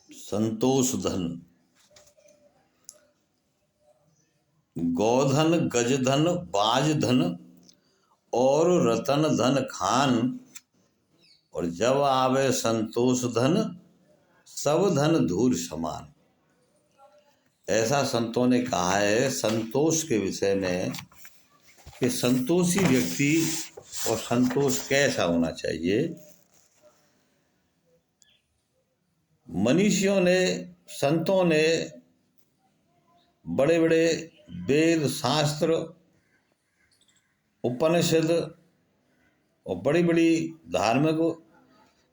संतोष धन। गौधन गजधन बाजधन और रतन धन खान, और जब आवे संतोष धन सब धन धूल समान। ऐसा संतों ने कहा है संतोष के विषय में कि संतोषी व्यक्ति और संतोष कैसा होना चाहिए। मनीषियों ने, संतों ने बड़े बड़े वेद शास्त्र, उपनिषद और बड़ी बड़ी धार्मिक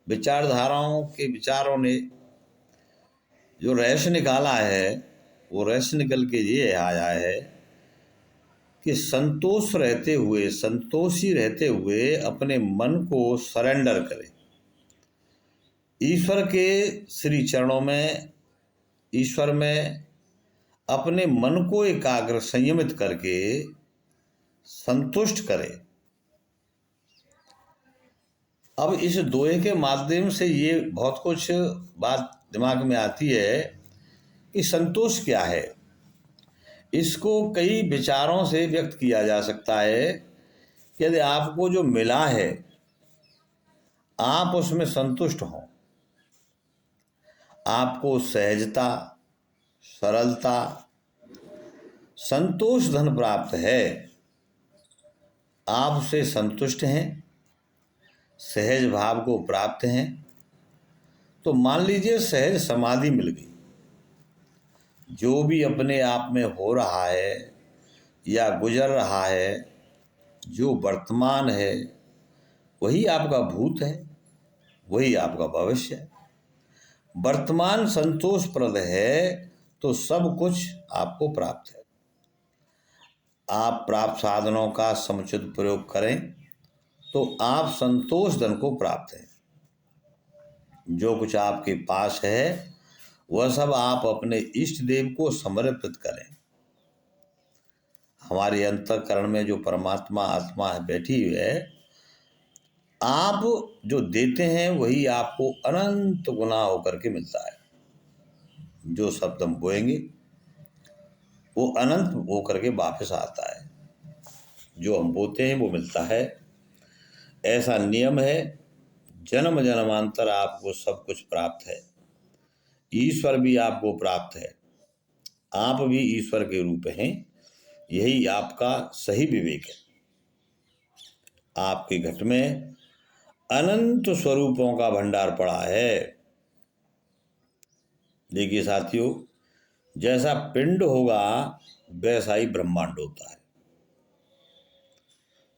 विचारधाराओं के विचारों ने जो रहस्य निकाला है, वो रहस्य निकल के ये आया है कि संतोष रहते हुए, संतोषी रहते हुए अपने मन को सरेंडर करें ईश्वर के श्री चरणों में, ईश्वर में अपने मन को एकाग्र संयमित करके संतुष्ट करे। अब इस दोहे के माध्यम से ये बहुत कुछ बात दिमाग में आती है कि संतोष क्या है। इसको कई विचारों से व्यक्त किया जा सकता है कि यदि आपको जो मिला है आप उसमें संतुष्ट हों, आपको सहजता, सरलता, संतोष धन प्राप्त है, आप से संतुष्ट हैं, सहज भाव को प्राप्त हैं, तो मान लीजिए सहज समाधि मिल गई। जो भी अपने आप में हो रहा है या गुजर रहा है, जो वर्तमान है, वही आपका भूत है, वही आपका भविष्य है। वर्तमान संतोषप्रद है तो सब कुछ आपको प्राप्त है। आप प्राप्त साधनों का समुचित प्रयोग करें तो आप संतोष धन को प्राप्त है। जो कुछ आपके पास है वह सब आप अपने इष्ट देव को समर्पित करें। हमारे अंतःकरण में जो परमात्मा आत्मा है बैठी हुई है, आप जो देते हैं वही आपको अनंत गुना होकर के मिलता है। जो शब्द हम बोएंगे वो अनंत होकर के वापस आता है। जो हम बोते हैं वो मिलता है। ऐसा नियम है। जन्म जन्मांतर आपको सब कुछ प्राप्त है। ईश्वर भी आपको प्राप्त है। आप भी ईश्वर के रूप हैं। यही आपका सही विवेक है। आपके घट में अनंत स्वरूपों का भंडार पड़ा है। देखिए साथियों, जैसा पिंड होगा वैसा ही ब्रह्मांड होता है।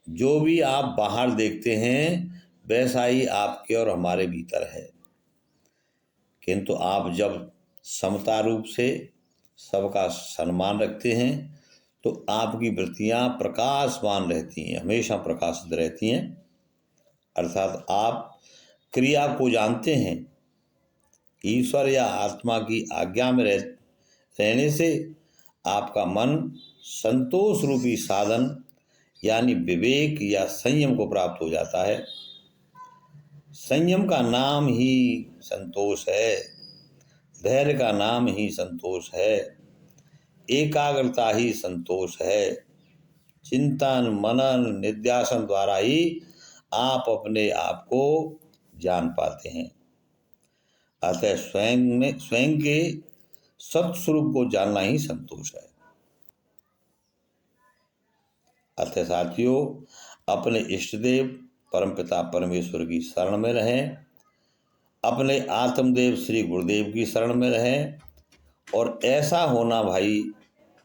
जो भी आप बाहर देखते हैं वैसा ही आपके और हमारे भीतर है। किंतु आप जब समता रूप से सबका सम्मान रखते हैं तो आपकी वृत्तियां प्रकाशमान रहती हैं, हमेशा प्रकाशित रहती हैं। अर्थात आप क्रिया को जानते हैं। ईश्वर या आत्मा की आज्ञा में रहने से आपका मन संतोष रूपी साधन यानी विवेक या संयम को प्राप्त हो जाता है। संयम का नाम ही संतोष है। धैर्य का नाम ही संतोष है। एकाग्रता ही संतोष है। चिंतन, मनन, निध्यासन द्वारा ही आप अपने आप को जान पाते हैं। अतः स्वयं के सत्स्वरूप को जानना ही संतोष है। अतः साथियों, अपने इष्टदेव परमपिता परमेश्वर की शरण में रहें, अपने आत्मदेव श्री गुरुदेव की शरण में रहें, और ऐसा होना भाई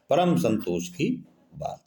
परम संतोष की बात।